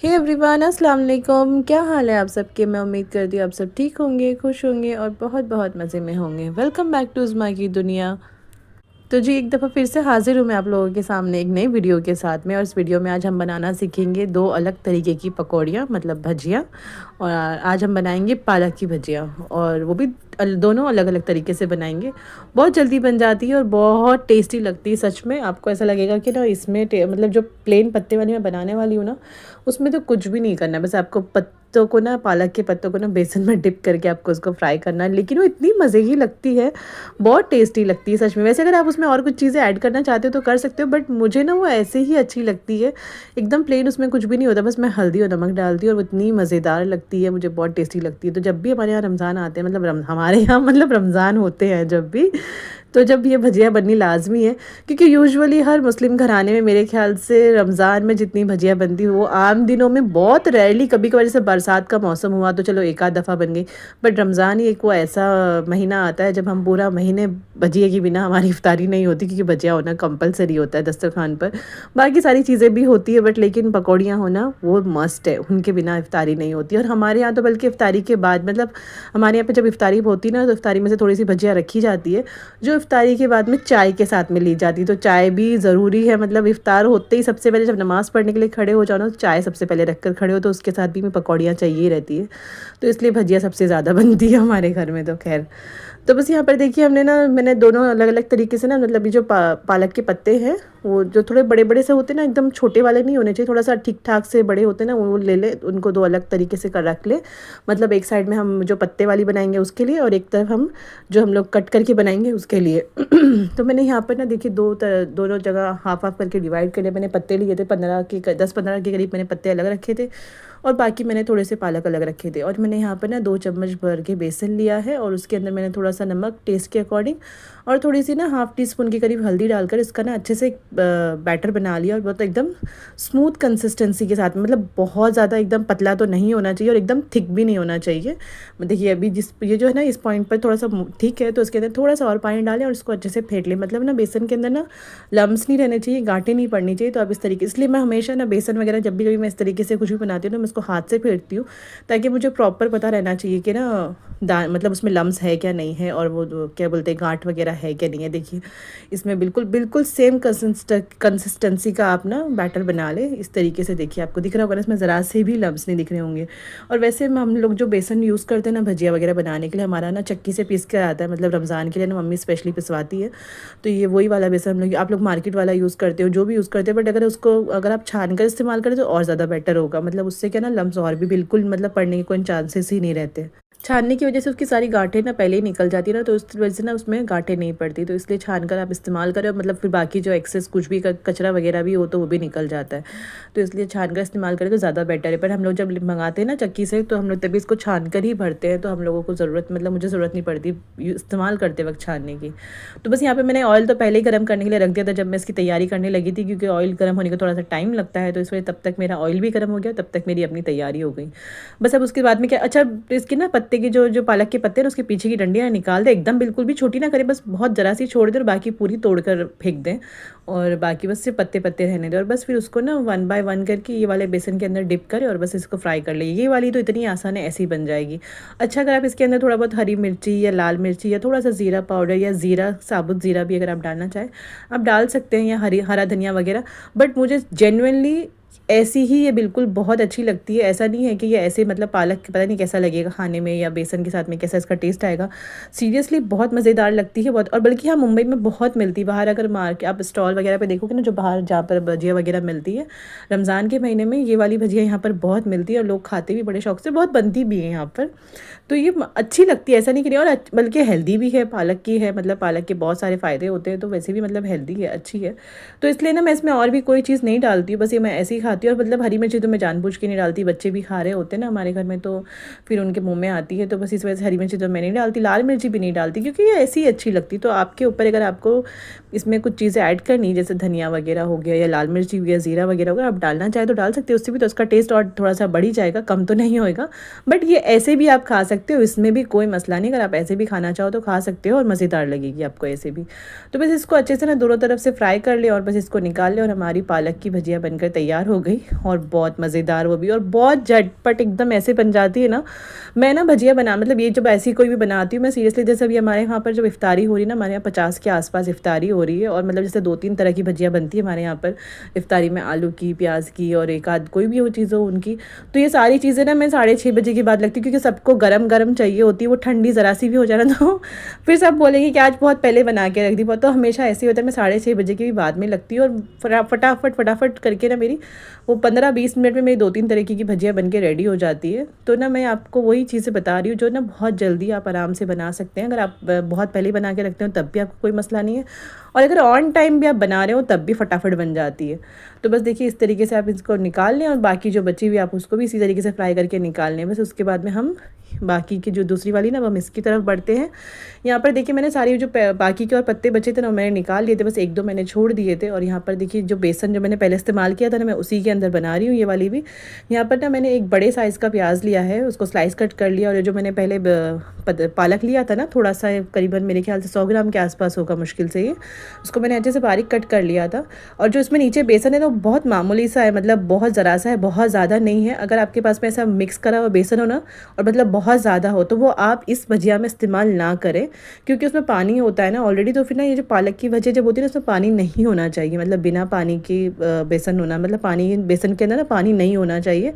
Hey everyone, अस्सलाम वालेकुम। क्या हाल है आप सबके। मैं उम्मीद करती हूँ आप सब ठीक होंगे, खुश होंगे और बहुत बहुत मज़े में होंगे। वेलकम बैक टू उज़मा की दुनिया। तो जी एक दफ़ा फिर से हाज़िर हूँ मैं आप लोगों के सामने एक नई वीडियो के साथ में। और इस वीडियो में आज हम बनाना सीखेंगे दो अलग तरीके की पकौड़ियाँ, मतलब भजियाँ। और आज हम बनाएंगे पालक की भजियाँ, और वो भी दोनों अलग अलग तरीके से बनाएंगे। बहुत जल्दी बन जाती है और बहुत टेस्टी लगती है। सच में आपको ऐसा लगेगा कि ना इसमें मतलब जो प्लेन पत्ते वाली मैं बनाने वाली हूँ ना, उसमें तो कुछ भी नहीं करना है। बस आपको पत्तों को ना, पालक के पत्तों को ना बेसन में डिप करके आपको उसको फ्राई करना है। लेकिन वो इतनी मज़े की लगती है, बहुत टेस्टी लगती है सच में। वैसे अगर आप उसमें और कुछ चीज़ें ऐड करना चाहते हो तो कर सकते हो, बट मुझे ना वो ऐसे ही अच्छी लगती है। एकदम प्लेन, उसमें कुछ भी नहीं होता, बस मैं हल्दी और नमक डालती हूँ और वो इतनी मज़ेदार लगती है, मुझे बहुत टेस्टी लगती है। तो जब भी हमारे यहाँ रमज़ान आते हैं, मतलब हमारे यहाँ मतलब रमज़ान होते हैं जब भी, तो जब ये भजिया बननी लाजमी है। क्योंकि यूजुअली हर मुस्लिम घराने में मेरे ख्याल से रमज़ान में जितनी भजिया बनती है वो आम दिनों में बहुत रेयरली, कभी कभार जैसे बरसात का मौसम हुआ तो चलो एक आध दफ़ा बन गई। बट रमज़ान ही एक वो ऐसा महीना आता है जब हम पूरा महीने भजिए के बिना हमारी इफ्तारी नहीं होती, क्योंकि भजिया होना कंपलसरी होता है दस्तरखान पर। बाकी सारी चीज़ें भी होती है बट लेकिन पकौड़ियाँ होना वो मस्ट है, उनके बिना इफ्तारी नहीं होती। और हमारे यहाँ तो बल्कि इफ्तारी के बाद, मतलब हमारे यहाँ पे जब इफ्तारी होती है ना, तो इफ्तारी में से थोड़ी सी भजिया रखी जाती है, जो इफ्तारी के बाद में चाय के साथ में ली जाती है। तो चाय भी ज़रूरी है, मतलब इफ्तार होते ही सबसे पहले जब नमाज़ पढ़ने के लिए खड़े हो जाओ ना, तो चाय सबसे पहले रख कर खड़े हो, तो उसके साथ भी में पकौड़ियाँ चाहिए ही रहती है। तो इसलिए भजिया सबसे ज़्यादा बनती है हमारे घर में। तो खैर, तो बस यहाँ पर देखिए हमने ना, मैंने दोनों अलग अलग तरीके से ना, मतलब ये जो पालक के पत्ते हैं, वो जो थोड़े बड़े बड़े से होते हैं ना, एकदम छोटे वाले नहीं होने चाहिए, थोड़ा सा ठीक ठाक से बड़े होते हैं ना, वो ले ले, उनको दो अलग तरीके से कर रख ले। मतलब एक साइड में हम जो पत्ते वाली बनाएंगे उसके लिए, और एक तरफ हम जो हम लोग कट करके बनाएंगे उसके लिए। तो मैंने यहाँ पर ना देखिए दोनों जगह हाफ हाफ करके डिवाइड कर लिया। मैंने पत्ते लिए थे 10-15 के करीब मैंने पत्ते अलग रखे थे, और बाकी मैंने थोड़े से पालक अलग रखे थे। और मैंने यहाँ पर ना 2 चम्मच भर के बेसन लिया है, और उसके अंदर मैंने थोड़ा सा नमक टेस्ट के अकॉर्डिंग और थोड़ी सी ना हाफ़ टी स्पून के करीब हल्दी डालकर इसका ना अच्छे से एक बैटर बना लिया। और बहुत एकदम स्मूथ कंसिस्टेंसी के साथ, मतलब बहुत ज़्यादा एकदम पतला तो नहीं होना चाहिए और एकदम थिक भी नहीं होना चाहिए। देखिए अभी ये जो है ना, इस पॉइंट पर थोड़ा सा ठीक है, तो इसके अंदर थोड़ा सा और पानी डालें और इसको अच्छे से फेंट लें। मतलब ना बेसन के अंदर ना लम्स नहीं रहने चाहिए, गांठें नहीं पड़नी चाहिए। तो आप इस तरीके, इसलिए मैं हमेशा ना बेसन वगैरह जब भी कभी मैं इस तरीके से कुछ भी बनाती हूँ तो मैं इसको हाथ से फेंटती हूँ, ताकि मुझे प्रॉपर पता रहना चाहिए कि ना मतलब उसमें लम्स है क्या नहीं है, और वो क्या बोलते हैं गांठ वगैरह है क्या नहीं है। देखिए इसमें बिल्कुल बिल्कुल सेम कंसिस्टेंसी का आप ना बैटर बना ले इस तरीके से। देखिए आपको दिख रहा होगा ना, इसमें ज़रा से भी लम्स नहीं दिख रहे होंगे। और वैसे हम लोग जो बेसन यूज़ करते हैं ना भजिया वगैरह बनाने के लिए, हमारा ना चक्की से पीस कर आता है, मतलब रमज़ान के लिए ना मम्मी स्पेशली पिसवाती है। तो ये वही वाला बेसन आप लोग मार्केट वाला यूज़ करते हो, जो भी यूज़ करते हो, बट अगर आप छान कर इस्तेमाल करें तो और ज़्यादा बेटर होगा। मतलब उससे क्या ना लम्स और भी बिल्कुल मतलब पड़ने के कोई चांसेस ही नहीं रहते। छानने की वजह से उसकी सारी गांठें ना पहले ही निकल जाती है ना, तो उस वजह से ना उसमें गांठें नहीं पड़ती। तो इसलिए छान कर आप इस्तेमाल करें, मतलब फिर बाकी जो एक्सेस कुछ भी कचरा वगैरह भी हो तो वो भी निकल जाता है। तो इसलिए छान कर इस्तेमाल करें तो ज़्यादा बेटर है। पर हम लोग जब मंगाते हैं ना चक्की से, तो हम लोग तभी इसको छान कर ही भरते हैं, तो हम लोगों को ज़रूरत, मतलब मुझे ज़रूरत नहीं पड़ती इस्तेमाल करते वक्त छानने की। तो बस यहाँ पर मैंने ऑयल तो पहले ही गर्म करने के लिए रख दिया था जब मैं इसकी तैयारी करने लगी थी, क्योंकि ऑयल गर्म होने का थोड़ा सा टाइम लगता है। तो इस वजह तब तक मेरा ऑयल भी गर्म हो गया, तब तक मेरी अपनी तैयारी हो गई। बस अब उसके बाद में क्या, अच्छा इसकी ना पत्ते की जो पालक के पत्ते हैं उसके पीछे की डंडियाँ निकाल दें, एकदम बिल्कुल भी छोटी ना करें, बस बहुत ज़रा सी छोड़ दें और बाकी पूरी तोड़ कर फेंक दें, और बाकी बस सिर्फ पत्ते पत्ते रहने दें। और बस फिर उसको ना 1 बाय 1 करके ये वाले बेसन के अंदर डिप करें और बस इसको फ्राई कर लें। ये वाली तो इतनी आसान है, ऐसी बन जाएगी। अच्छा अगर आप इसके अंदर थोड़ा बहुत हरी मिर्ची या लाल मिर्ची या थोड़ा सा ज़ीरा पाउडर या ज़ीरा, साबुत ज़ीरा भी अगर आप डालना चाहें आप डाल सकते हैं, या हरा धनिया वगैरह। बट मुझे जेन्युइनली ऐसी ही ये बिल्कुल बहुत अच्छी लगती है। ऐसा नहीं है कि ये ऐसे, मतलब पालक पता नहीं कैसा लगेगा खाने में, या बेसन के साथ में कैसा इसका टेस्ट आएगा। सीरियसली बहुत मज़ेदार लगती है बहुत। और बल्कि हाँ, मुंबई में बहुत मिलती है बाहर, अगर मार्केट आप स्टॉल वगैरह पे देखोगे ना, जो बाहर जहाँ पर भजिया वगैरह मिलती है रमज़ान के महीने में, ये वाली भजिया यहाँ पर बहुत मिलती है और लोग खाते भी बड़े शौक से, बहुत बनती भी है यहाँ पर। तो ये अच्छी लगती है, ऐसा नहीं कि नहीं। और बल्कि हेल्दी भी है, पालक की है, मतलब पालक के बहुत सारे फ़ायदे होते हैं, तो वैसे भी मतलब हेल्दी है, अच्छी है। तो इसलिए ना मैं इसमें और भी कोई चीज़ नहीं डालती हूँ, बस ये मैं ऐसे ही खाती हूँ। और मतलब हरी मिर्ची तो मैं जानबूझ के नहीं डालती, बच्चे भी खा रहे होते हैं ना हमारे घर में, तो फिर उनके मुंह में आती है, तो बस इस वजह से हरी मिर्ची तो मैं नहीं डालती, लाल मिर्ची भी नहीं डालती, क्योंकि ये ऐसी ही अच्छी लगती। तो आपके ऊपर, अगर आपको इसमें कुछ चीज़ें ऐड करनी, जैसे धनिया वगैरह हो गया या लाल मिर्ची हो गया, ज़ीरा वगैरह हो गया, आप डालना चाहे तो डाल सकते हो, उससे भी तो उसका टेस्ट और थोड़ा सा बढ़ ही जाएगा, कम तो नहीं होएगा। बट ये ऐसे भी आप खा सकते हो, इसमें भी कोई मसला नहीं। अगर आप ऐसे भी खाना चाहो तो खा सकते हो, और मज़ेदार लगेगी आपको ऐसे भी। तो बस इसको अच्छे से ना दोनों तरफ से फ्राई कर ले और बस इसको निकाल ले, और हमारी पालक की भजिया बनकर तैयार हो गई और बहुत मज़ेदार वो भी, और बहुत झटपट एकदम ऐसे बन जाती है ना। मैं ना भजिया बना मतलब ये जब ऐसी कोई भी बनाती हूँ मैं सीरियसली, जैसे अभी हमारे यहाँ पर जब इफ्तारी हो रही है ना, हमारे यहाँ 50 के आसपास इफ्तारी हो रही है, और मतलब जैसे 2-3 तरह की भजिया बनती है हमारे यहाँ पर इफ्तारी में, आलू की, प्याज की और एक आध कोई भी वो चीज़ हो उनकी। तो ये सारी चीज़ें ना मैं 6:30 बजे के बाद लगती हूँ, क्योंकि सबको गरम गरम चाहिए होती है, वो ठंडी ज़रा सी भी हो जाए ना तो फिर सब बोलेंगे कि आज बहुत पहले बना के रख दी। बहुत तो हमेशा ऐसे ही होता है, मैं 6:30 बजे के भी बाद में लगती हूँ, और फटाफट करके ना मेरी वो 15-20 मिनट में मेरी 2-3 तरीके की भजिया बन के रेडी हो जाती है। तो ना मैं आपको वही चीज़ें बता रही हूँ जो ना बहुत जल्दी आप आराम से बना सकते हैं। अगर आप बहुत पहले बना के रखते हो तब भी आपको कोई मसला नहीं है, और अगर ऑन टाइम भी आप बना रहे हो तब भी फटाफट बन जाती है। तो बस देखिए इस तरीके से आप इसको निकाल लें, और बाकी जो बची हुई आप उसको भी इसी तरीके से फ्राई करके निकाल लें। बस उसके बाद में हम बाकी की जो दूसरी वाली ना, वो हम इसकी तरफ बढ़ते हैं। यहाँ पर देखिए मैंने सारी जो बाकी के और पत्ते बचे थे ना, मैंने निकाल लिए थे, बस 1-2 मैंने छोड़ दिए थे। और यहाँ पर देखिए जो बेसन जो मैंने पहले इस्तेमाल किया था ना, मैं उसी के अंदर बना रही हूँ ये वाली भी। यहाँ पर ना मैंने एक बड़े साइज़ का प्याज लिया है, उसको स्लाइस कट कर लिया, और ये जो मैंने पहले पालक लिया था ना, थोड़ा सा करीबन मेरे ख्याल से 100 ग्राम के आसपास होगा मुश्किल से, ये उसको मैंने अच्छे से बारीक कट कर लिया था। और जो इसमें नीचे बेसन है ना, वो बहुत मामूली सा है, मतलब बहुत ज़रा सा है, बहुत ज़्यादा नहीं है। अगर आपके पास में ऐसा मिक्स करा हुआ बेसन हो ना, और मतलब बहुत ज़्यादा हो, तो वो आप इस भजिया में इस्तेमाल ना करें, क्योंकि उसमें पानी होता है ना ऑलरेडी। तो फिर ना ये जो पालक की भजिया जब होती है ना, उसमें पानी नहीं होना चाहिए, मतलब बिना पानी की बेसन होना, मतलब पानी बेसन के अंदर ना पानी नहीं होना चाहिए।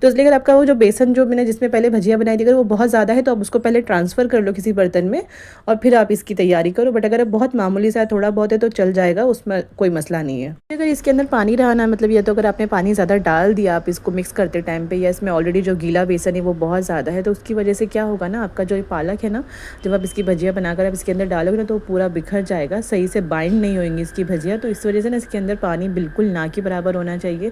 तो इसलिए अगर आपका वो जो बेसन जो मैंने जिसमें पहले भजिया बनाई थी, अगर वो बहुत ज़्यादा है तो आप उसको पहले ट्रांसफ़र कर लो किसी बर्तन में, और फिर आप इसकी तैयारी करो। बट अगर बहुत मामूली सा थोड़ा बहुत है तो चल जाएगा, उसमें कोई मसला नहीं है। अगर इसके अंदर पानी रहा ना, मतलब या तो अगर आपने पानी ज़्यादा डाल दिया आप इसको मिक्स करते टाइम पे, या इसमें ऑलरेडी जो गीला बेसन है वो बहुत ज़्यादा है, तो उसकी वजह से क्या होगा ना, आपका जो ये पालक है ना, जब आप इसकी भजिया बनाकर आप इसके अंदर डालोगे ना, तो पूरा बिखर जाएगा, सही से बाइंड नहीं होंगी इसकी भजिया। तो इस वजह से ना इसके अंदर पानी बिल्कुल ना के बराबर होना चाहिए।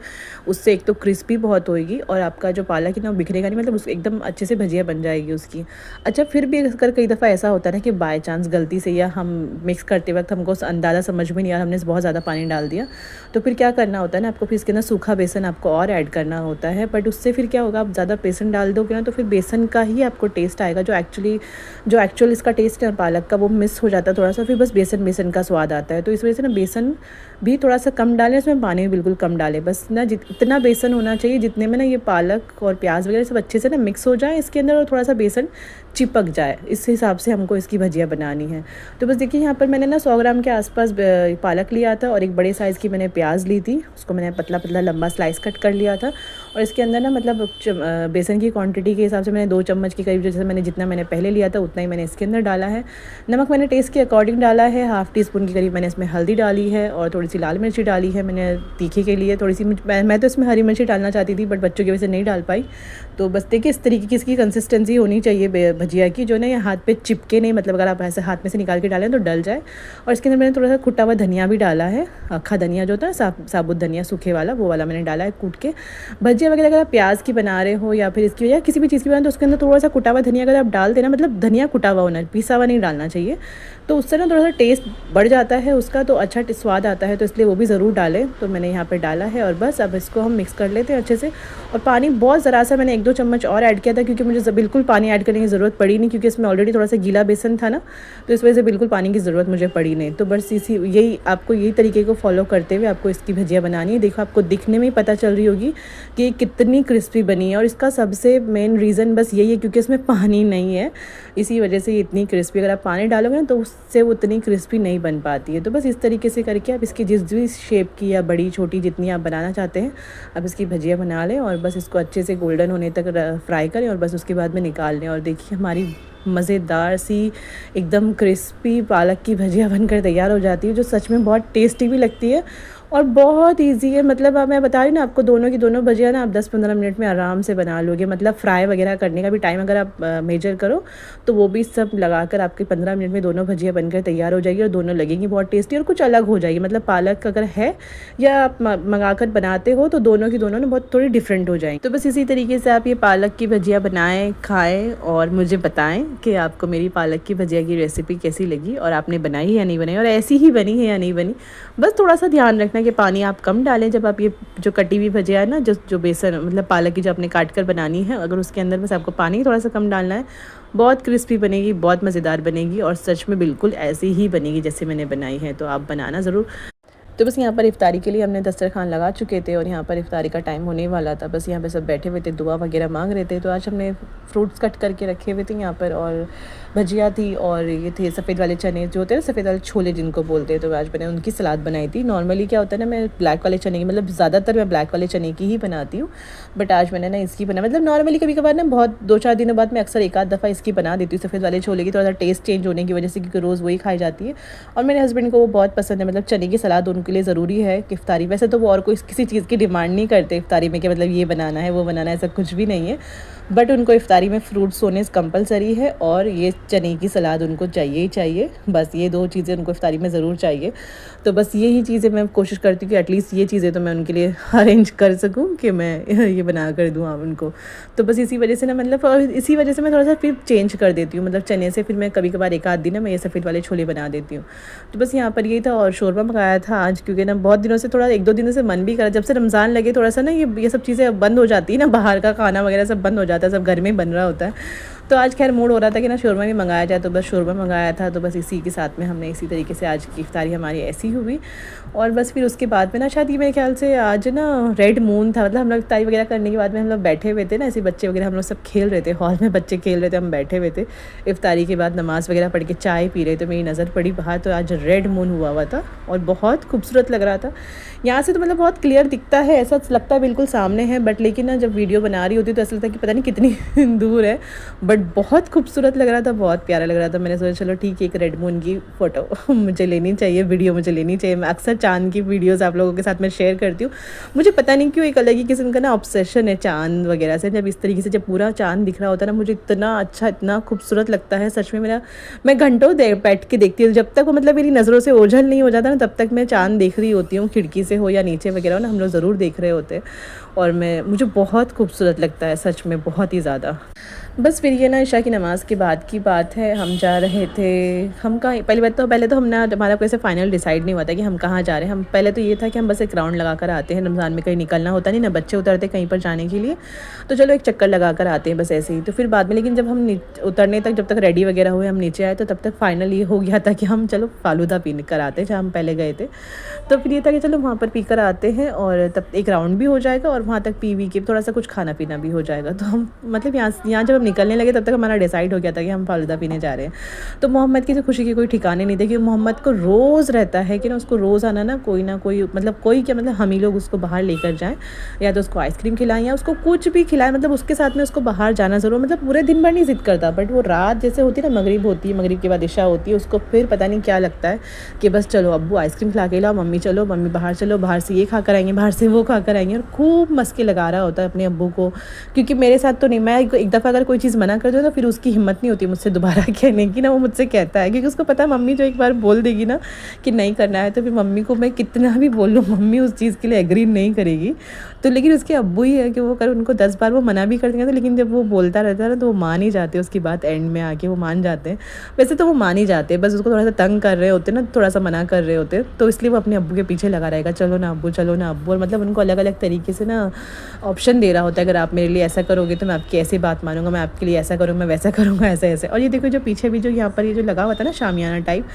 उससे एक तो क्रिस्पी बहुत होएगी, और आपका जो पालक है ना बिखरेगा नहीं, मतलब उसको एकदम अच्छे से भजिया बन जाएगी उसकी। अच्छा, फिर भी अगर कई दफ़ा ऐसा होता है ना कि बाय चांस गलती से या हम मिक्स करते वक्त हमको अंदाज़ा समझ में नहीं आया, हमने बहुत ज़्यादा पानी डाल दिया, तो फिर क्या करना होता है ना, आपको फिर इसके अंदर सूखा बेसन आपको और ऐड करना होता है। बट उससे फिर क्या होगा, आप ज़्यादा बेसन डाल दोगे ना, तो फिर बेसन का ही आपको टेस्ट आएगा, जो एक्चुअल इसका टेस्ट है पालक का, वो मिस हो जाता है थोड़ा सा, फिर बस बेसन का स्वाद आता है। तो इस वजह से ना बेसन भी थोड़ा सा कम डालें, इसमें पानी भी बिल्कुल कम डालें। बस ना इतना बेसन होना चाहिए जितने में ना ये पालक और प्याज वगैरह सब अच्छे से ना मिक्स हो जाए इसके अंदर, और थोड़ा सा बेसन चिपक जाए, इस हिसाब से हमको इसकी भजिया बनानी है। तो बस देखिए यहाँ पर मैंने ना 100 ग्राम के आसपास पालक लिया था, और एक बड़े साइज़ की मैंने प्याज ली थी, उसको मैंने पतला पतला लंबा स्लाइस कट कर लिया था। और इसके अंदर ना मतलब बेसन की क्वांटिटी के हिसाब से मैंने 2 चम्मच के करीब, जैसे जितना मैंने पहले लिया था उतना ही मैंने इसके अंदर डाला है। नमक मैंने टेस्ट के अकॉर्डिंग डाला है, हाफ़ टी स्पून के करीब मैंने इसमें हल्दी डाली है, और थोड़ी सी लाल मिर्ची डाली है मैंने तीखे के लिए। थोड़ी सी मैं तो इसमें हरी मिर्ची डालना चाहती थी, बट बच्चों की वजह से नहीं डाल पाई। तो बस देखिए इस तरीके की इसकी कंसिस्टेंसी होनी चाहिए भजिया की, जो ना ये हाथ पे चिपके नहीं, मतलब अगर आप ऐसे हाथ में से निकाल के डालें तो डल जाए। और इसके अंदर मैंने थोड़ा सा कुटा हुआ धनिया भी डाला है, अक्खा धनिया जो होता है साबुत धनिया सूखे वाला, वो वाला मैंने डाला है कूट के। भजिया वगैरह अगर आप प्याज की बना रहे हो या फिर इसकी या किसी भी चीज़ की बना, तो उसके अंदर थोड़ा सा कुटा हुआ धनिया अगर आप डाल देना, मतलब धनिया कुटा हुआ होना, पिसा हुआ नहीं डालना चाहिए, तो उससे ना थोड़ा सा टेस्ट बढ़ जाता है उसका, तो अच्छा स्वाद आता है, तो इसलिए वो भी ज़रूर डालें। तो मैंने यहाँ पर डाला है, और बस अब इसको हम मिक्स कर लेते हैं अच्छे से। और पानी बहुत ज़रा सा मैंने 1-2 चम्मच और ऐड किया था, क्योंकि मुझे बिल्कुल पानी ऐड करने की ज़रूरत पड़ी नहीं, क्योंकि इसमें ऑलरेडी थोड़ा सा गीला बेसन था ना, तो इस वजह से बिल्कुल पानी की ज़रूरत मुझे पड़ी नहीं। तो बस यही तरीके को फॉलो करते हुए आपको इसकी भजिया बनानी है। देखो आपको दिखने में ही पता चल रही होगी कि कितनी क्रिस्पी बनी है, और इसका सबसे मेन रीज़न बस यही है क्योंकि इसमें पानी नहीं है, इसी वजह से ये इतनी क्रिस्पी। अगर आप पानी डालोगे ना तो उससे वो उतनी क्रिस्पी नहीं बन पाती है। तो बस इस तरीके से करके आप इसकी जिस भी शेप की या बड़ी छोटी जितनी आप बनाना चाहते हैं, आप इसकी भजिया बना लें, और बस इसको अच्छे से गोल्डन होने तक फ्राई करें, और बस उसके बाद में निकाल लें। और देखिए हमारी मज़ेदार सी एकदम क्रिस्पी पालक की भजिया बनकर तैयार हो जाती है, जो सच में बहुत टेस्टी भी लगती है और बहुत इजी है। मतलब मैं बता रही ना आपको, दोनों की दोनों भजिया ना आप 10-15 मिनट में आराम से बना लोगे। मतलब फ्राई वगैरह करने का भी टाइम अगर आप मेजर करो तो वो भी सब लगाकर आपके 15 मिनट में दोनों भजिया बनकर तैयार हो जाएगी, और दोनों लगेंगी बहुत टेस्टी और कुछ अलग हो जाएगी। मतलब पालक अगर है या आप मंगाकर बनाते हो तो दोनों की दोनों ना बहुत थोड़ी डिफरेंट हो जाएंगी। तो बस इसी तरीके से आप ये पालक की भजिया बनाएं, खाएँ और मुझे बताएं कि आपको मेरी पालक की भजिया की रेसिपी कैसी लगी, और आपने बनाई है या नहीं बनाई, और ऐसी ही बनी है या नहीं बनी। बस थोड़ा सा ध्यान रखना कि पानी आप कम डालें जब आप ये जो कटी हुई भजिया है ना, जो बेसन मतलब पालक की जो आपने काट कर बनानी है, अगर उसके अंदर बस आपको पानी थोड़ा सा कम डालना है, बहुत क्रिस्पी बनेगी, बहुत मज़ेदार बनेगी, और सच में बिल्कुल ऐसी ही बनेगी जैसे मैंने बनाई है। तो आप बनाना ज़रूर। तो बस यहाँ पर इफ्तारी के लिए हमने दस्तरखान लगा चुके थे और यहाँ पर इफ्तारी का टाइम होने वाला था। बस यहाँ पे सब बैठे हुए थे, दुआ वगैरह मांग रहे थे। तो आज हमने फ्रूट्स कट करके रखे हुए थे यहाँ पर, और भजिया थी, और ये थे सफ़ेद वाले चने जो होते हैं ना, सफ़ेद वाले छोले जिनको बोलते हैं। तो आज मैंने उनकी सलाद बनाई थी। नॉर्मली क्या होता है ना, मैं ब्लैक वाले चने की, मतलब ज़्यादातर मैं ब्लैक वाले चने की ही बनाती हूँ, बट आज मैंने ना इसकी बनाई। मतलब नॉर्मली कभी कभार ना बहुत 2-4 दिनों बाद मैं अक्सर एक आध दफ़ा इसकी बना देती हूँ, सफ़ेद वाले छोले की, थोड़ा सा टेस्ट चेंज होने की वजह से, क्योंकि रोज़ वही खाई जाती है और मेरे हस्बैंड को वो बहुत पसंद है। मतलब चने की सलाद उनके लिए ज़रूरी है कि इफ्तारी, वैसे तो वो और कोई किसी चीज़ की डिमांड नहीं करते इफ्तारी में कि मतलब ये बनाना है वो बनाना है, ऐसा कुछ भी नहीं है, बट उनको इफ्तारी में फ्रूट्स होने कंपलसरी है और ये चने की सलाद उनको चाहिए ही चाहिए। बस ये 2 चीज़ें उनको इफ्तारी में ज़रूर चाहिए। तो बस यही चीज़ें मैं कोशिश करती हूँ कि एटलीस्ट ये चीज़ें तो मैं उनके लिए अरेंज कर सकूँ कि मैं ये बना कर दूँ आप उनको। तो बस इसी वजह से ना, मतलब और इसी वजह से मैं थोड़ा सा फिर चेंज कर देती हूँ, मतलब चने से फिर मैं कभी कभार एक आध दिन ना मैं ये सफ़ेद वाले छोले बना देती हूँ। तो बस यहाँ पर यही था, और शोरमा मंगाया था आज, क्योंकि ना बहुत दिनों से, थोड़ा 1-2 दिनों से मन भी करा, जब से रमज़ान लगे थोड़ा सा ना ये सब चीज़ें बंद हो जाती है ना, बाहर का खाना वगैरह सब बंद हो जाता है, सब घर में बन रहा होता है। तो आज खैर मूड हो रहा था कि ना शोरमा भी मंगाया जाए, तो बस शोरमा मंगाया था। तो बस इसी के साथ में हमने इसी तरीके से आज की इफ्तारी हमारी ऐसी हुई। और बस फिर उसके बाद में ना, शायद ये मेरे ख्याल से आज ना रेड मून था, मतलब हम लोग इफ्तारी वगैरह करने के बाद में हम लोग बैठे हुए थे ना, ऐसे बच्चे वगैरह हम लोग सब खेल रहे थे, हॉल में बच्चे खेल रहे थे, हम बैठे हुए थे इफ्तारी के बाद नमाज़ वगैरह पढ़ के चाय पी रहे, तो मेरी नज़र पड़ी बाहर, तो आज रेड मून हुआ था और बहुत खूबसूरत लग रहा था। यहाँ से तो मतलब बहुत क्लियर दिखता है, ऐसा लगता है बिल्कुल सामने है, बट लेकिन ना जब वीडियो बना रही होती तो ऐसा लगता है कि पता नहीं कितनी दूर है, बट बहुत खूबसूरत लग रहा था, बहुत प्यारा लग रहा था। मैंने सोचा चलो ठीक है, एक रेड मून की फ़ोटो मुझे लेनी चाहिए, वीडियो मुझे लेनी चाहिए। मैं अक्सर चाँद की वीडियोस आप लोगों के साथ में शेयर करती हूँ। मुझे पता नहीं क्यों एक अलग ही किस्म का ना ऑब्सेशन है चाँद वगैरह से। जब इस तरीके से जब पूरा चाँद दिख रहा होता है ना, मुझे इतना अच्छा, इतना खूबसूरत लगता है सच में। मैं घंटों देर बैठ के देखती हूँ, जब तक वो मतलब मेरी नज़रों से ओझल नहीं हो जाता ना, तब तक मैं चाँद देख रही होती हूँ, खिड़की से हो या नीचे वगैरह हो ना, हम लोग ज़रूर देख रहे होते हैं। और मुझे बहुत खूबसूरत लगता है सच में, बहुत ही ज़्यादा। बस फिर ये ना इशा की नमाज़ के बाद की बात है, हम जा रहे थे, हम कहाँ, पहले तो हमने, हमारा कोई ऐसे फाइनल डिसाइड नहीं हुआ था कि हम कहाँ जा रहे हैं। हम पहले तो ये था कि हम बस एक राउंड लगा कर आते हैं, रमज़ान में कहीं निकलना होता नहीं ना, बच्चे उतरते कहीं पर जाने के लिए, तो चलो एक चक्कर लगा कर आते हैं बस ऐसे ही। तो फिर बाद में, लेकिन जब हम उतरने तक, जब तक रेडी वगैरह हुए, हम नीचे आए, तो तब तक फाइनल ये हो गया था कि हम चलो फालूदा पी कर आते हैं जहाँ हम पहले गए थे। तो फिर ये था कि चलो वहाँ पर पी कर आते हैं और तब एक राउंड भी हो जाएगा और वहाँ तक पी के थोड़ा सा कुछ खाना पीना भी हो जाएगा। तो हम मतलब यहाँ जब हम निकलने लगे तब तक हमारा डिसाइड हो गया था कि हम फालूदा पीने जा रहे हैं। तो मोहम्मद की तो खुशी के कोई ठिकाने नहीं थे, कि मोहम्मद को रोज़ रहता है कि ना उसको रोज़ आना ना कोई ना कोई, मतलब कोई क्या, मतलब हम ही लोग उसको बाहर लेकर जाएँ, या तो उसको आइसक्रीम खिलाएं या उसको कुछ भी खिलाएं, मतलब उसके साथ में उसको बाहर जाना ज़रूर। मतलब पूरे दिन भर नहीं ज़िद करता, बट वो रात जैसे होती है ना, मगरिब होती है, मगरिब के बाद इशा होती है, उसको फिर पता नहीं क्या लगता है कि बस चलो अब्बू आइसक्रीम खिला के लाओ, मम्मी चलो, मम्मी बाहर चलो, बाहर से ये खा कर आएंगे, बाहर से वो खा कर आएंगे, और खूब मस्के लगा रहा होता है अपने अब्बू को। क्योंकि मेरे साथ तो नहीं, मैं एक दफ़ा अगर कोई चीज़ मना कर दूँ तो फिर उसकी हिम्मत नहीं होती मुझसे दोबारा कहने की ना, वो मुझसे कहता है, क्योंकि उसको पता है मम्मी जो एक बार बोल देगी ना कि नहीं करना है, तो फिर मम्मी को मैं कितना भी बोल लूँ, मम्मी उस चीज़ के लिए एग्री नहीं करेगी। तो लेकिन उसके अब्बू ही है कि वो कर, उनको 10 बार वो मना भी कर देंगे, तो लेकिन जब वो बोलता रहता है ना, तो वो मान ही जाते हैं, उसकी बात एंड में आके वो मान जाते हैं। वैसे तो वो मान ही जाते हैं, बस उसको थोड़ा सा तंग कर रहे होते हैं ना, थोड़ा सा मना कर रहे होते हैं, तो इसलिए वो अपने अब्बू के पीछे लगा रहेगा, चलो ना अब्बू, चलो ना अब्बू। और मतलब उनको अलग अलग तरीके से ना ऑप्शन दे रहा होता है, अगर आप मेरे लिए ऐसा करोगे तो मैं आपकी ऐसी बात मानूंगा, मैं आपके लिए ऐसा करूँगा, मैं वैसा करूँगा, ऐसे ऐसे। और ये देखो जो पीछे भी जो यहाँ पर ये जो लगा हुआ था ना शामियाना टाइप,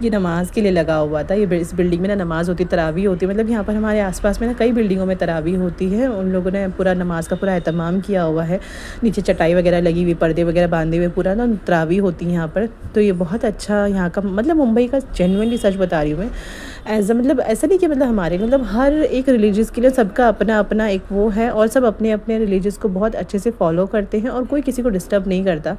ये नमाज़ के लिए लगा हुआ था। ये इस बिल्डिंग में ना नमाज़ होती, तरावी होती है, मतलब यहाँ पर हमारे आसपास में ना कई बिल्डिंगों में तरावी होती है। उन लोगों ने पूरा नमाज़ का पूरा एहतमाम किया हुआ है, नीचे चटाई वगैरह लगी हुई, पर्दे वगैरह बांधे हुए, पूरा ना तरावी होती है यहाँ पर। तो ये बहुत अच्छा यहाँ का, मतलब मुंबई का जेन्युइनली सच बता रही हूँ मैं, मतलब ऐसा नहीं कि मतलब हमारे, मतलब हर एक रिलीजियस के लिए सबका अपना अपना एक वो है, और सब अपने अपने रिलीजियस को बहुत अच्छे से फॉलो करते हैं और कोई किसी को डिस्टर्ब नहीं करता।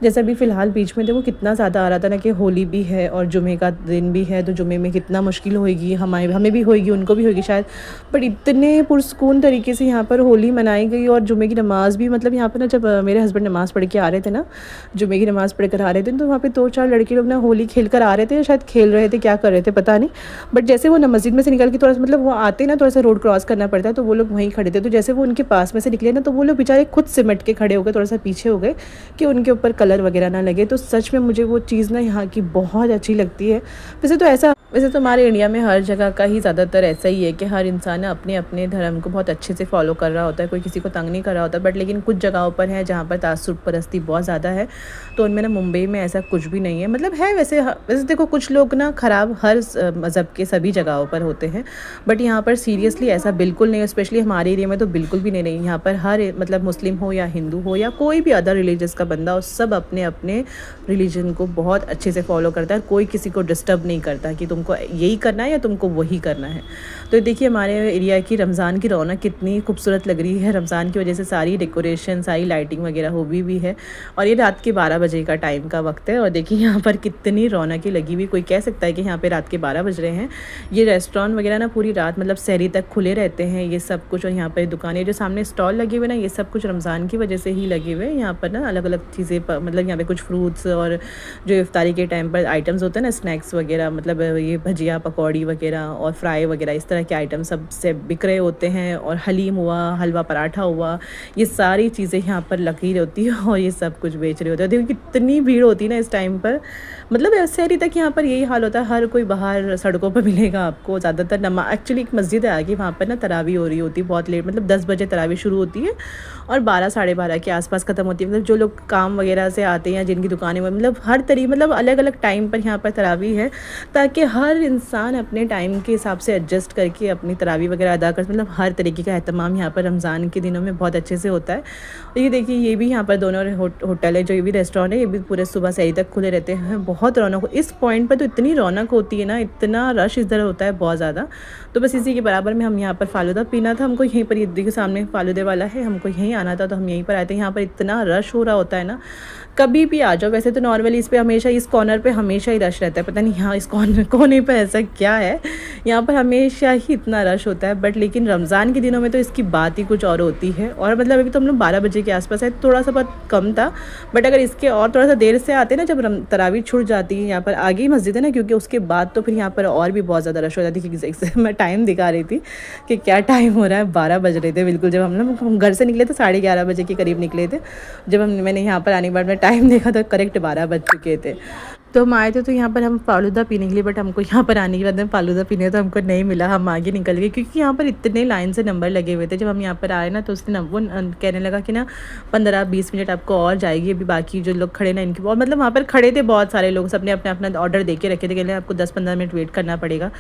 जैसे अभी फ़िलहाल बीच में देखो कितना ज़्यादा आ रहा था ना कि होली भी है और जुमे का दिन भी है, तो जुमे में कितना मुश्किल होएगी, हमें भी होएगी, उनको भी होएगी शायद, बट इतने पुरसकून तरीके से यहाँ पर होली मनाई गई। और जुमे की नमाज़ भी, मतलब यहाँ पर ना जब मेरे हस्बैंड नमाज़ पढ़ के आ रहे थे ना, जुमे की नमाज़ पढ़ कर आ रहे थे, तो वहाँ पर 2-4 लड़के लोग ना होली खेल कर आ रहे थे, शायद खेल रहे थे, क्या कर रहे थे पता नहीं, बट जैसे वो मस्जिद में से निकल के थोड़ा सा, मतलब वो आते ना, थोड़ा सा रोड क्रॉस करना पड़ता है, तो वो लोग वहीं खड़े थे, तो जैसे वो उनके पास में से निकले ना, तो वो लोग बेचारे खुद सिमट के खड़े हो गए, थोड़ा सा पीछे हो गए कि उनके ऊपर कलर वगैरह ना लगे। तो सच में मुझे वो चीज़ ना यहाँ की बहुत अच्छी लगती है। वैसे तो हमारे इंडिया में हर जगह का ही ज़्यादातर ऐसा ही है कि हर इंसान अपने अपने धर्म को बहुत अच्छे से फॉलो कर रहा होता है, कोई किसी को तंग नहीं कर रहा होता, बट लेकिन कुछ जगहों पर है जहाँ पर तासुब परस्ती बहुत ज़्यादा है, तो उनमें ना मुंबई में ऐसा कुछ भी नहीं है। मतलब है वैसे देखो कुछ लोग ना ख़राब हर मज़हब सबके सभी जगहों पर होते हैं, बट यहाँ पर सीरियसली ऐसा बिल्कुल नहीं है। स्पेशली हमारे एरिया में तो बिल्कुल भी नहीं यहाँ पर हर मतलब मुस्लिम हो या हिंदू हो या कोई भी अदर रिलीजियस का बंदा हो, सब अपने अपने रिलीजन को बहुत अच्छे से फॉलो करता है। कोई किसी को डिस्टर्ब नहीं करता कि तुमको यही करना है या तुमको वही करना है। तो देखिए हमारे एरिया की रमज़ान की रौनक कितनी खूबसूरत लग रही है। रमज़ान की वजह से सारी डेकोरेशन, सारी लाइटिंग वगैरह हो भी है, और ये रात के 12 बजे का टाइम का वक्त है। और देखिए यहाँ पर कितनी रौनकें लगी हुई, कोई कह सकता है कि यहाँ पे रात के 12 बज रहे हैं। ये रेस्टोरेंट वगैरह ना पूरी रात मतलब सहरी तक खुले रहते हैं ये सब कुछ। और यहाँ पर दुकानें जो सामने स्टॉल लगे हुए ना, ये सब कुछ रमज़ान की वजह से ही लगे हुए हैं। यहाँ पर ना अलग अलग चीज़ें मतलब यहाँ पे कुछ फ्रूट्स और जो इफ्तारी के टाइम पर आइटम्स होते हैं ना, स्नैक्स वगैरह, मतलब ये भजिया पकौड़ी वगैरह और फ्राई वगैरह, इस तरह के आइटम सब से बिक रहे होते हैं। और हलीम हुआ, हलवा पराठा हुआ, ये सारी चीज़ें यहाँ पर लगी होती है और ये सब कुछ बेच रहे होते हैं। देखो कितनी भीड़ होती है ना इस टाइम पर, मतलब शहरी तक यहाँ पर यही हाल होता है। हर कोई बाहर सड़कों पर मिलेगा आपको। ज़्यादातर एक्चुअली एक मस्जिद है आगे, वहाँ पर ना तरावी हो रही होती है बहुत लेट, मतलब 10 बजे तरावी शुरू होती है और 12 साढ़े 12 के आसपास ख़त्म होती है। मतलब जो लोग काम वगैरह से आते हैं, जिनकी दुकानें, मतलब हर मतलब अलग अलग टाइम पर यहाँ पर तरावी है, ताकि हर इंसान अपने टाइम के हिसाब से एडजस्ट करके अपनी तरावी वगैरह अदा कर। मतलब हर तरीके का एहतमाम यहाँ पर रमज़ान के दिनों में बहुत अच्छे से होता है। और ये देखिए ये भी यहाँ पर दोनों होटल है, जो ये भी रेस्टोरेंट है, ये भी पूरे सुबह से तक खुले रहते हैं। बहुत रौनक इस पॉइंट पर तो इतनी रौनक होती है ना, इतना रश इधर होता है बहुत ज़्यादा। तो बस इसी के बराबर में हम यहाँ पर फालूदा पीना था हमको, यहीं पर ये देखिए सामने फालूदे वाला है, हमको यहीं आना था तो हम यहीं पर आए थे। यहाँ पर इतना रश हो रहा होता है ना, कभी भी आ जाओ। वैसे तो नॉर्मली इस पे हमेशा, इस कॉर्नर पे हमेशा ही रश रहता है, पता नहीं यहाँ इस कोने पे ऐसा क्या है, यहाँ पर हमेशा ही इतना रश होता है। बट लेकिन रमज़ान के दिनों में तो इसकी बात ही कुछ और होती है। और मतलब अभी तो हम लोग 12 बजे के आसपास है, थोड़ा सा बहुत कम था, बट अगर इसके और थोड़ा सा देर से आते ना, जब तरावी छूट जाती है, यहाँ पर आगे ही मस्जिद है ना, क्योंकि उसके बाद तो फिर यहाँ पर और भी बहुत ज़्यादा रश हो जाती है। मैं टाइम दिखा रही थी कि क्या टाइम हो रहा है, 12 बज रहे थे बिल्कुल। जब हम घर से निकले थे 11:30 बजे के करीब निकले थे। जब मैंने यहाँ पर आने के बाद मैं टाइम देखा तो करेक्ट 12 बज चुके थे। तो हम आए थे तो यहाँ पर हम फालूदा पीने के लिए, बट हमको यहाँ पर आने के बाद में फालूदा पीने तो हमको नहीं मिला। हम आगे निकल गए क्योंकि यहाँ पर इतने लाइन से नंबर लगे हुए थे। जब हम यहाँ पर आए ना तो उसने वो कहने लगा कि ना 15-20 मिनट आपको और जाएगी, अभी बाकी जो लोग खड़े ना इनकी। और मतलब वहाँ पर खड़े थे बहुत सारे लोग, सबने अपने अपना ऑर्डर दे के रखे थे, कहने आपको 10-15 मिनट वेट करना पड़ेगा।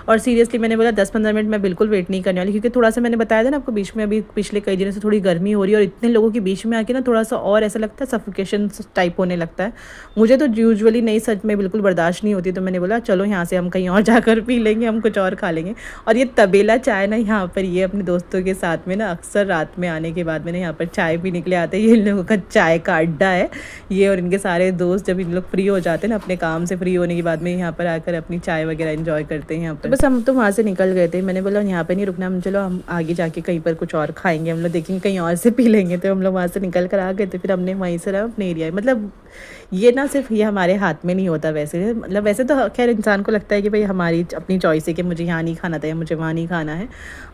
और सीरियसली मैंने बोला 10-15 मिनट मैं बिल्कुल वेट नहीं करने वाली, क्योंकि थोड़ा सा मैंने बताया था ना आपको, बीच में अभी पिछले कई दिनों से थोड़ी गर्मी हो रही है और इतने लोगों के बीच में आके ना थोड़ा सा और ऐसा लगता है सफोकेशन टाइप होने लगता है। मुझे तो यूजुअली नहीं, सच में बिल्कुल बर्दाश्त नहीं होती। तो मैंने बोला चलो यहाँ से हम कहीं और जाकर पी लेंगे, हम कुछ और खा लेंगे। और ये तबेला चाय ना यहाँ पर, ये अपने दोस्तों के साथ में ना अक्सर रात में आने के बाद में ना यहाँ पर चाय भी निकले आते हैं। ये इन लोगों का चाय का अड्डा है ये, और इनके सारे दोस्त जब इन लोग फ्री हो जाते हैं ना, अपने काम से फ्री होने के बाद में यहाँ पर आकर अपनी चाय वगैरह एंजॉय करते हैं यहाँ पर। बस हम तो वहाँ से निकल गए थे। मैंने बोला यहाँ पर नहीं रुकना, हम चलो हम आगे जाके कहीं पर कुछ और खाएंगे, हम लोग देखेंगे कहीं और से पी लेंगे। तो हम लोग वहाँ से निकल कर आ गए थे। फिर हमने वहीं से अपने एरिया, मतलब ये ना सिर्फ ये हमारे हाथ में नहीं होता वैसे, मतलब वैसे तो खैर इंसान को लगता है कि भाई हमारी अपनी चॉइस है कि मुझे यहाँ नहीं खाना था या मुझे वहाँ नहीं खाना है,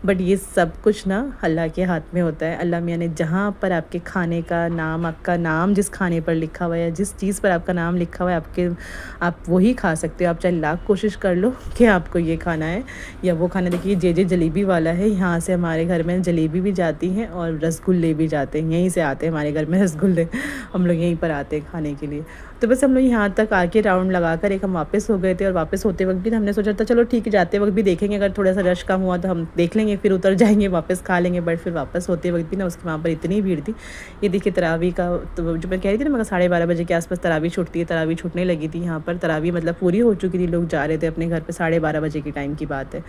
बट ये सब कुछ ना अल्लाह के हाथ में होता है। अल्लाह मियाँ ने जहाँ पर आपके खाने का नाम, आपका नाम जिस खाने पर लिखा हुआ है या जिस चीज़ पर आपका नाम लिखा हुआ है, आप वही खा सकते हो। आप चाहे लाख कोशिश कर लो कि आपको ये खाना है या वो खाना। देखिए जे जलेबी वाला है, यहाँ से हमारे घर में जलेबी भी जाती हैं और रसगुल्ले भी जाते हैं, यहीं से आते हैं हमारे घर में रसगुल्ले, हम लोग यहीं पर आते हैं खाने के लिए। तो बस हम लोग यहाँ तक आके राउंड लगाकर एक हम वापस हो गए थे। और वापस होते वक्त भी हमने सोचा था चलो ठीक है, जाते वक्त भी देखेंगे, अगर थोड़ा सा रश कम हुआ तो हम देख लेंगे, फिर उतर जाएंगे वापस खा लेंगे। बट फिर वापस होते वक्त भी ना उसके वहाँ पर इतनी भीड़ थी। ये देखिए तरावी का, तो जो मैं कह रही थी ना, मगर 12:30 बजे के आसपास तरावी छूटती है, तरावी छूटने लगी थी यहाँ पर। तरावी मतलब पूरी हो चुकी थी, लोग जा रहे थे अपने घर पर, 12:30 बजे की टाइम की बात है।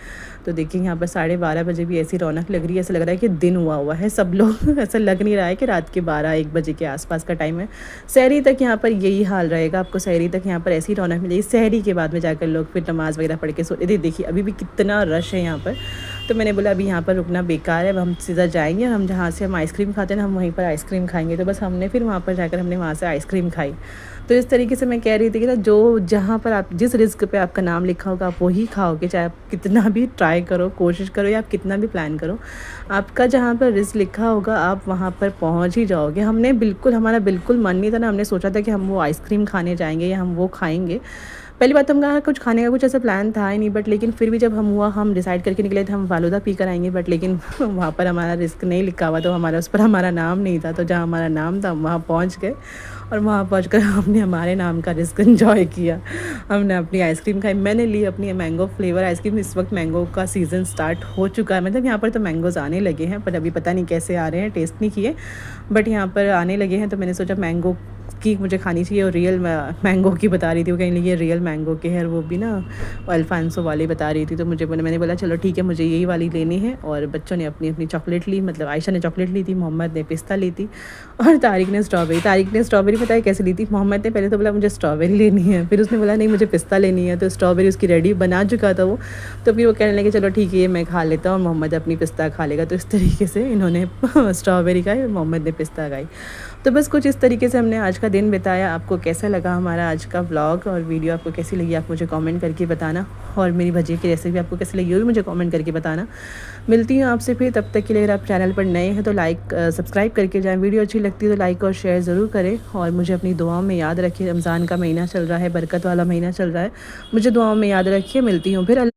तो देखिए यहाँ पर 12:30 बजे भी ऐसी रौनक लग रही है, ऐसा लग रहा है कि दिन हुआ है। सब लोग ऐसा लग नहीं रहा है कि रात के 12-1 बजे के आसपास का टाइम है। सहरी तक यहाँ पर यही हाल रहेगा, आपको सहरी तक यहाँ पर ऐसी रौनक मिलेगी। सहरी के बाद में जाकर लोग फिर नमाज़ वगैरह पढ़ के सोते। देखिए अभी भी कितना रश है यहाँ पर। तो मैंने बोला अभी यहाँ पर रुकना बेकार है, अब हम सीधा जाएंगे और हम जहाँ से हम आइसक्रीम खाते हैं ना, हम वहीं पर आइसक्रीम खाएंगे। तो बस हमने फिर वहाँ पर जाकर हमने वहाँ से आइसक्रीम खाई। तो इस तरीके से मैं कह रही थी कि ना, जो जहाँ पर आप जिस रिस्क पे आपका नाम लिखा होगा आप वही खाओगे, चाहे आप कितना भी ट्राई करो, कोशिश करो या आप कितना भी प्लान करो, आपका जहाँ पर रिस्क लिखा होगा आप वहाँ पर पहुँच ही जाओगे। हमारा बिल्कुल मन नहीं था ना, हमने सोचा था कि हम वो आइसक्रीम खाने जाएंगे या हम वो खाएंगे, पहली बात तो हम कहा कुछ खाने का कुछ ऐसा प्लान था ही नहीं, बट लेकिन फिर भी जब हम डिसाइड करके निकले थे हम फालूदा पी कर आएँगे, बट लेकिन वहाँ पर हमारा रिस्क नहीं लिखा हुआ, तो हमारा उस पर हमारा नाम नहीं था। तो जहाँ हमारा नाम था हम वहाँ पहुँच गए और वहाँ पहुँचकर हमने हमारे नाम का रिस्क एन्जॉय किया। हमने अपनी आइसक्रीम खाई, मैंने ली अपनी मैंगो फ्लेवर आइसक्रीम। इस वक्त मैंगो का सीज़न स्टार्ट हो चुका है, मतलब यहाँ पर तो मैंगोज़ आने लगे हैं, पर अभी पता नहीं कैसे आ रहे हैं, टेस्ट नहीं किए, बट यहाँ पर आने लगे हैं। तो मैंने सोचा मैंगो की मुझे खानी चाहिए, और रियल मैंगो की बता रही थी वो, कहीं लगी रियल मैंगो के है, और वो भी ना अल्फांसो वाली बता रही थी। तो मैंने बोला चलो ठीक है, मुझे यही वाली लेनी है। और बच्चों ने अपनी अपनी चॉकलेट ली, मतलब आयशा ने चॉकलेट ली थी, मोहम्मद ने पिस्ता ली थी, और तारिक ने स्ट्रॉबेरी पता है कैसे ली थी। मोहम्मद ने पहले तो बोला मुझे स्ट्रॉबेरी लेनी है, फिर उसने बोला नहीं मुझे पिस्ता लेनी है। तो स्ट्रॉबेरी उसकी रेडी बना चुका था वो, तो फिर वो कहने लगे चलो ठीक है ये मैं खा लेता हूँ, मोहम्मद अपनी पिस्ता खा लेगा। तो इस तरीके से इन्होंने स्ट्रॉबेरी खाई, मोहम्मद ने पिस्ता खाई। तो बस कुछ इस तरीके से हमने आज का दिन बिताया। आपको कैसा लगा हमारा आज का व्लॉग और वीडियो, आपको कैसी लगी आप मुझे कमेंट करके बताना, और मेरी भजिए की रेसिपी आपको कैसी लगी वो भी मुझे कमेंट करके बताना। मिलती हूँ आपसे फिर, तब तक के लिए अगर आप चैनल पर नए हैं तो सब्सक्राइब करके जाएँ, वीडियो अच्छी लगती है तो लाइक और शेयर ज़रूर करें, और मुझे अपनी दुआओं में याद रखिए। रमज़ान का महीना चल रहा है, बरकत वाला महीना चल रहा है, मुझे दुआओं में याद रखिए। मिलती हूँ फिर।